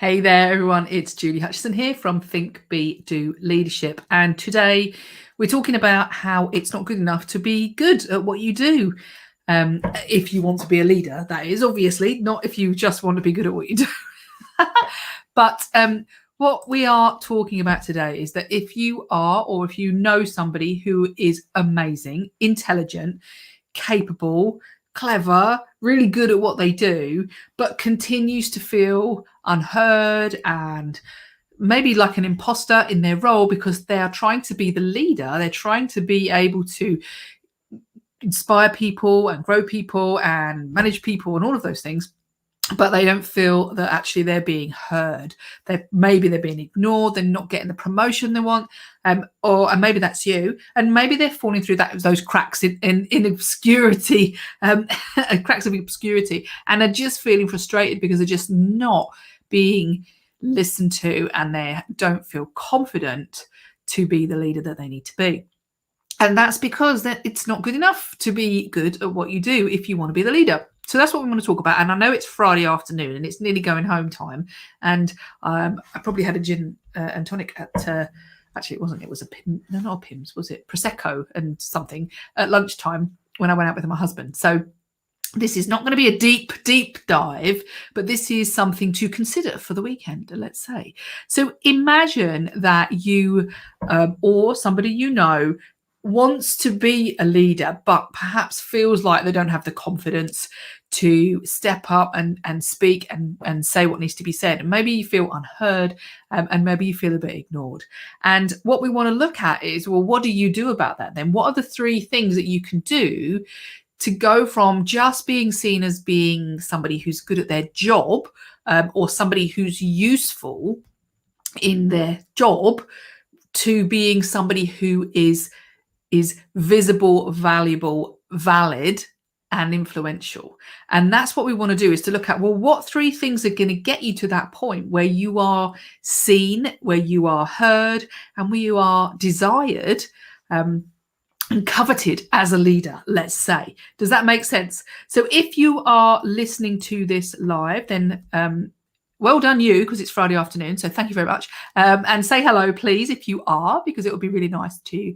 Hey there, everyone. It's Julie Hutchison here from Think, Be, Do Leadership. And today we're talking about how it's not good enough to be good at what you do. If you want to be a leader, that is obviously not if you just want to be good at what you do. But what we are talking about today is that if you are, or if you know somebody who is amazing, intelligent, capable, clever, really good at what they do, but continues to feel unheard and maybe like an imposter in their role because they are trying to be the leader, they're trying to be able to inspire people and grow people and manage people and all of those things, but they don't feel that actually they're being heard. Maybe they're being ignored, they're not getting the promotion they want, and maybe that's you, and maybe they're falling through those cracks in obscurity, cracks of obscurity, and are just feeling frustrated because they're just not being listened to, and they don't feel confident to be the leader that they need to be. And that's because it's not good enough to be good at what you do if you want to be the leader. So that's what we want to talk about. And I know it's Friday afternoon and it's nearly going home time. And I probably had a gin and tonic at, actually it wasn't, it was not a Pimm's, was it? Prosecco and something at lunchtime when I went out with my husband. So this is not going to be a deep dive, but this is something to consider for the weekend, let's say. So imagine that you or somebody you know wants to be a leader, but perhaps feels like they don't have the confidence to step up and speak and say what needs to be said. And maybe you feel unheard, and maybe you feel a bit ignored. And what we want to look at is, well, what do you do about that then? What are the 3 things that you can do to go from just being seen as being somebody who's good at their job, or somebody who's useful in their job, to being somebody who is visible, valuable, valid, and influential. And that's what we want to do, is to look at, well, what 3 things are going to get you to that point where you are seen, where you are heard, and where you are desired and coveted as a leader, let's say. Does that make sense? So if you are listening to this live, then well done you, because it's Friday afternoon. So thank you very much. And say hello, please, if you are, because it would be really nice to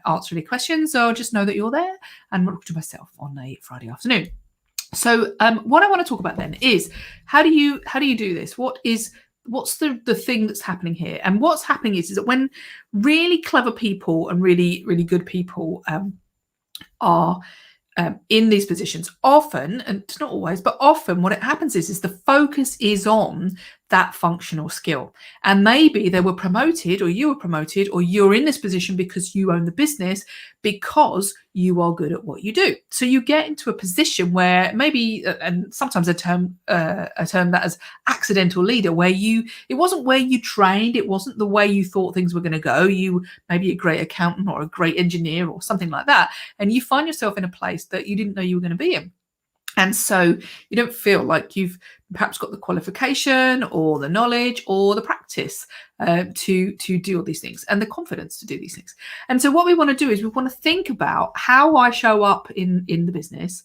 answer any questions, or just know that you're there and talk to myself on a Friday afternoon. So what I want to talk about then is how do you do this? What's the thing that's happening here? And what's happening is that when really clever people and really good people are in these positions, often, and it's not always, but often what it happens is the focus is on that functional skill. And maybe they were promoted, or you were promoted, or you're in this position because you own the business, because you are good at what you do. So you get into a position where maybe, and sometimes a term that as accidental leader, where it wasn't where you trained, it wasn't the way you thought things were going to go. You may be a great accountant or a great engineer or something like that, and you find yourself in a place that you didn't know you were going to be in. And so you don't feel like you've perhaps got the qualification or the knowledge or the practice to do all these things, and the confidence to do these things. And so what we want to do is we want to think about how I show up in the business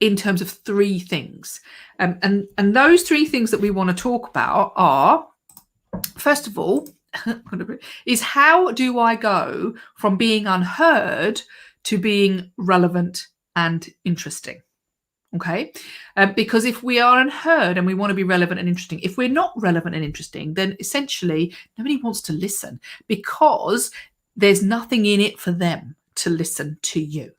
in terms of 3 things. And those 3 things that we want to talk about are, first of all, is how do I go from being unheard to being relevant and interesting? Okay, because if we are unheard and we want to be relevant and interesting, if we're not relevant and interesting, then essentially nobody wants to listen, because there's nothing in it for them to listen to you.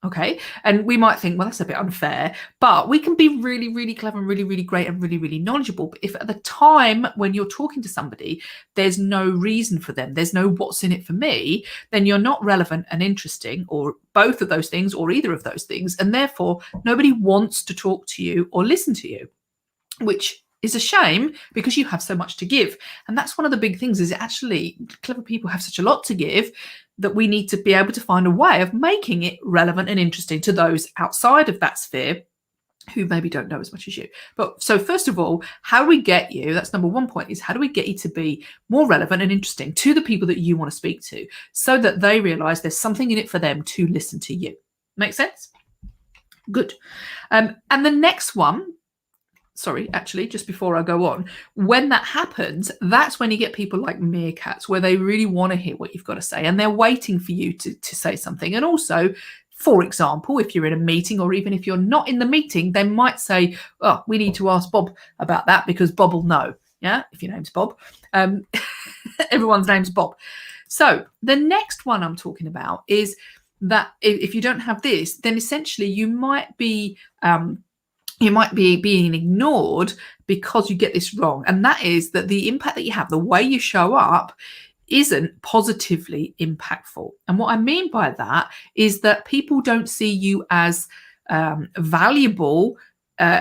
Okay, and we might think, well, that's a bit unfair, but we can be really clever and really great and really knowledgeable. But if at the time when you're talking to somebody, there's no reason for them, there's no what's in it for me, then you're not relevant and interesting, or both of those things, or either of those things. And therefore, nobody wants to talk to you or listen to you, which is a shame, because you have so much to give. And that's one of the big things, is actually clever people have such a lot to give that we need to be able to find a way of making it relevant and interesting to those outside of that sphere who maybe don't know as much as you. But so first of all, how do we get you, that's number 1 point, is how do we get you to be more relevant and interesting to the people that you want to speak to, so that they realize there's something in it for them to listen to you? Make sense? Good. And the next one sorry, actually, just before I go on, when that happens, that's when you get people like meerkats, where they really want to hear what you've got to say and they're waiting for you to say something. And also, for example, if you're in a meeting or even if you're not in the meeting, they might say, oh, we need to ask Bob about that because Bob will know. Yeah, if your name's Bob. Everyone's name's Bob. So the next one I'm talking about is that if you don't have this, then essentially you might be being ignored because you get this wrong. And that is that the impact that you have, the way you show up, isn't positively impactful. And what I mean by that is that people don't see you as valuable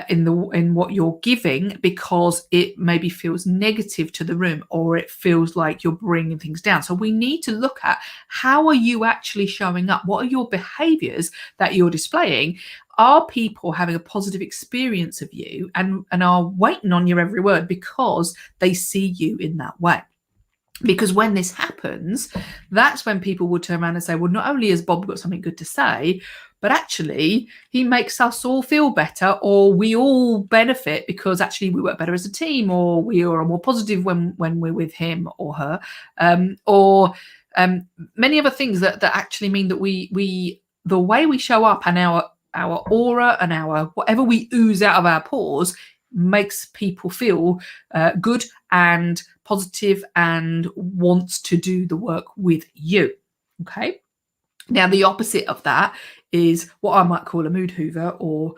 in what you're giving because it maybe feels negative to the room or it feels like you're bringing things down. So we need to look at how are you actually showing up? What are your behaviors that you're displaying? Are people having a positive experience of you and are waiting on your every word because they see you in that way? Because when this happens, that's when people will turn around and say, well, not only has Bob got something good to say, but actually he makes us all feel better, or we all benefit because actually we work better as a team, or we are more positive when we're with him or her, or many other things that actually mean that we the way we show up and our aura and our whatever we ooze out of our pores makes people feel good and positive and wants to do the work with you. Okay. Now, the opposite of that is what I might call a mood hoover, or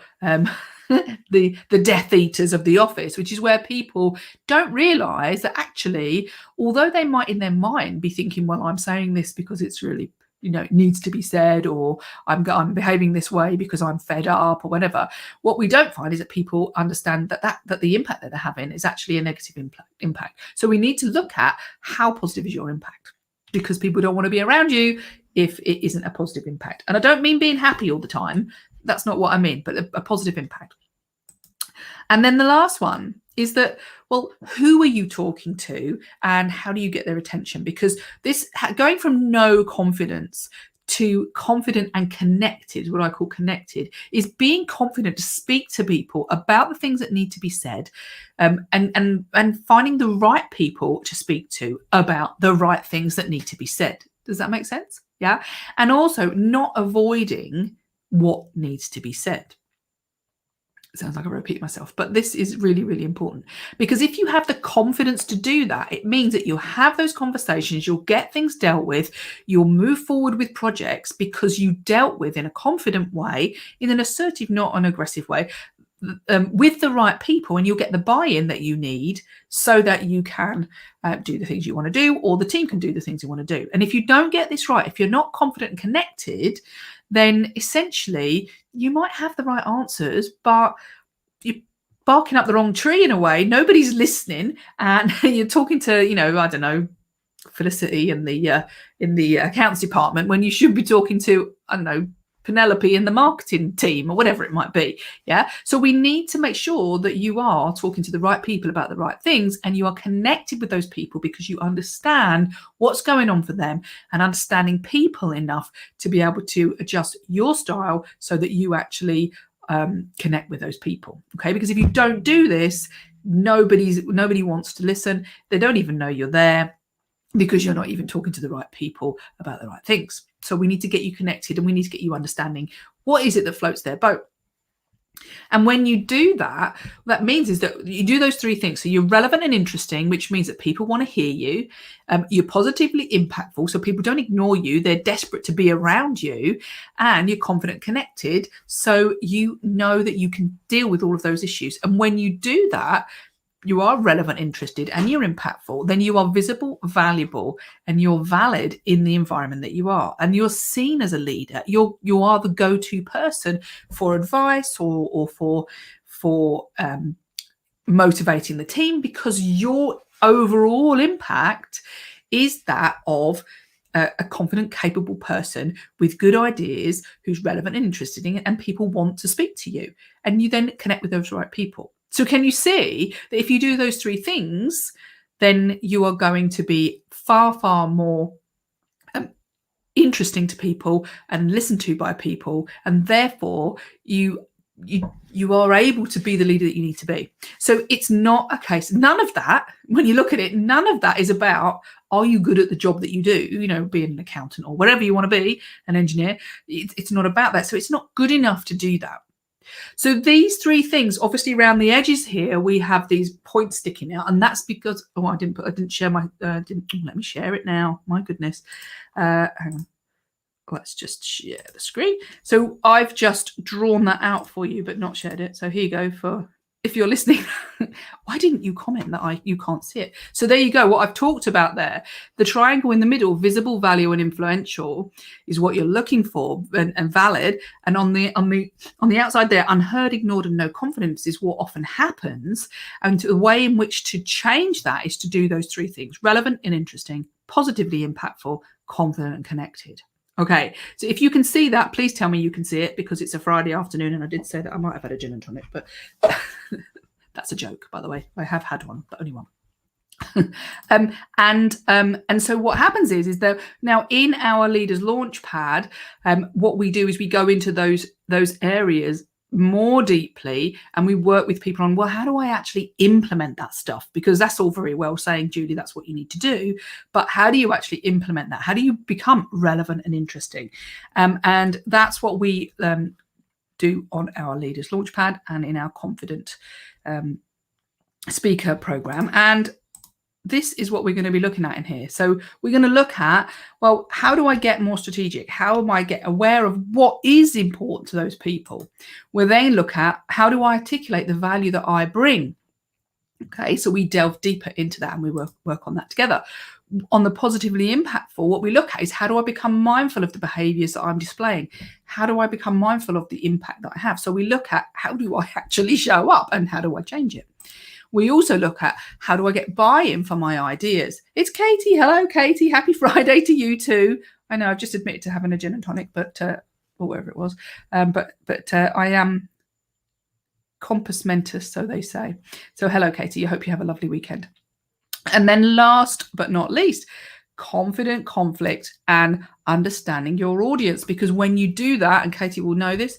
the Death Eaters of the office, which is where people don't realize that actually, although they might in their mind be thinking, well, I'm saying this because it's really, it needs to be said, or I'm behaving this way because I'm fed up or whatever. What we don't find is that people understand that the impact that they're having is actually a negative impact. So we need to look at how positive is your impact, because people don't want to be around you if it isn't a positive impact. And I don't mean being happy all the time. That's not what I mean, but a positive impact. And then the last one is that, well, who are you talking to and how do you get their attention? Because this going from no confidence to confident and connected, what I call connected, is being confident to speak to people about the things that need to be said, and finding the right people to speak to about the right things that need to be said. Does that make sense? Yeah. And also not avoiding what needs to be said. Sounds like I repeat myself, but this is really, really important, because if you have the confidence to do that, it means that you'll have those conversations, you'll get things dealt with, you'll move forward with projects because you dealt with in a confident way, in an assertive, not an aggressive way, with the right people, and you'll get the buy-in that you need so that you can do the things you want to do, or the team can do the things you want to do. And if you don't get this right, if you're not confident and connected, then essentially you might have the right answers, but you're barking up the wrong tree in a way. Nobody's listening, and you're talking to, I don't know, Felicity in the accounts department when you should be talking to, I don't know, Penelope in the marketing team or whatever it might be. Yeah. So we need to make sure that you are talking to the right people about the right things, and you are connected with those people because you understand what's going on for them, and understanding people enough to be able to adjust your style so that you actually connect with those people. Okay. Because if you don't do this, nobody wants to listen. They don't even know you're there, because you're not even talking to the right people about the right things. So we need to get you connected, and we need to get you understanding what is it that floats their boat. And when you do that, that means is that you do those three things. So you're relevant and interesting, which means that people want to hear you. You're positively impactful, so people don't ignore you. They're desperate to be around you. And you're confident, connected, so you know that you can deal with all of those issues. And when you do that, you are relevant, interested, and you're impactful, then you are visible, valuable, and you're valid in the environment that you are. And you're seen as a leader. You are the go-to person for advice or for motivating the team, because your overall impact is that of a confident, capable person with good ideas, who's relevant and interested in it, and people want to speak to you. And you then connect with those right people. So can you see that if you do those three things, then you are going to be far, far more interesting to people and listened to by people, and therefore you you are able to be the leader that you need to be. So it's not a case, none of that, when you look at it, none of that is about, are you good at the job that you do, you know, being an accountant or whatever you want to be, an engineer. It's not about that. So it's not good enough to do that. So these three things, obviously around the edges here, we have these points sticking out, and that's because, oh, I didn't share my, let me share it now. My goodness. Hang on. Let's just share the screen. So I've just drawn that out for you, but not shared it. So here you go for, if you're listening, why didn't you comment that you can't see it? So there you go. What I've talked about there, the triangle in the middle, visible, value, and influential, is what you're looking for, and valid. And on the outside there, unheard, ignored, and no confidence is what often happens. And the way in which to change that is to do those three things: relevant and interesting, positively impactful, confident and connected. Okay, so if you can see that, please tell me you can see it, because it's a Friday afternoon, and I did say that I might have had a gin and tonic, but that's a joke, by the way. I have had one, but only one. And so what happens is that now in our Leaders Launchpad, what we do is we go into those areas more deeply, and we work with people on, well, how do I actually implement that stuff? Because that's all very well saying, Julie, that's what you need to do, but how do you actually implement that? How do you become relevant and interesting? And that's what we do on our Leaders Launchpad and in our Confident Speaker program. And this is what we're going to be looking at in here. So we're going to look at, well, how do I get more strategic? How am I get aware of what is important to those people? We'll then look at, how do I articulate the value that I bring? Okay, so we delve deeper into that, and we work on that together. On the positively impactful, what we look at is, how do I become mindful of the behaviors that I'm displaying? How do I become mindful of the impact that I have? So we look at, how do I actually show up, and how do I change it? We also look at, how do I get buy-in for my ideas? It's Katie. Hello, Katie. Happy Friday to you too. I know I've just admitted to having a gin and tonic, but or whatever it was. But I am compos mentis, so they say. So hello, Katie. I hope you have a lovely weekend. And then last but not least, confident conflict and understanding your audience. Because when you do that, and Katie will know this,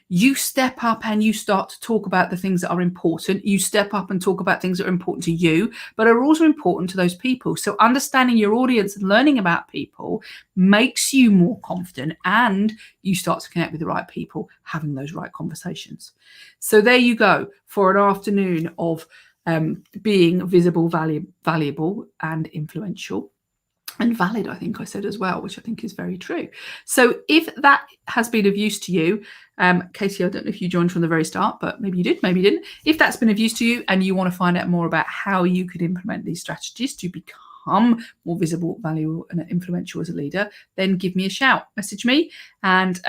you step up and you start to talk about the things that are important. You step up and talk about things that are important to you, but are also important to those people. So understanding your audience and learning about people makes you more confident, and you start to connect with the right people, having those right conversations. So there you go for an afternoon of being visible, valuable, and influential. And valid, I think I said as well, which I think is very true. So if that has been of use to you, Katie, I don't know if you joined from the very start, but maybe you did, maybe you didn't. If that's been of use to you and you want to find out more about how you could implement these strategies to become more visible, valuable, and influential as a leader, then give me a shout, message me, and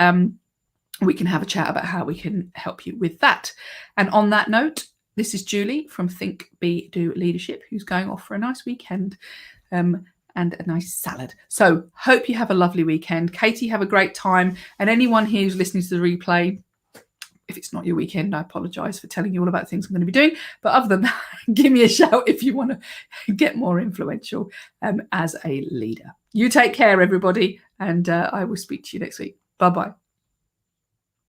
we can have a chat about how we can help you with that. And on that note, this is Julie from Think, Be, Do Leadership, who's going off for a nice weekend. And a nice salad. So hope you have a lovely weekend. Katie, have a great time. And anyone here who's listening to the replay, if it's not your weekend, I apologise for telling you all about things I'm going to be doing. But other than that, give me a shout if you want to get more influential as a leader. You take care, everybody. And I will speak to you next week. Bye-bye.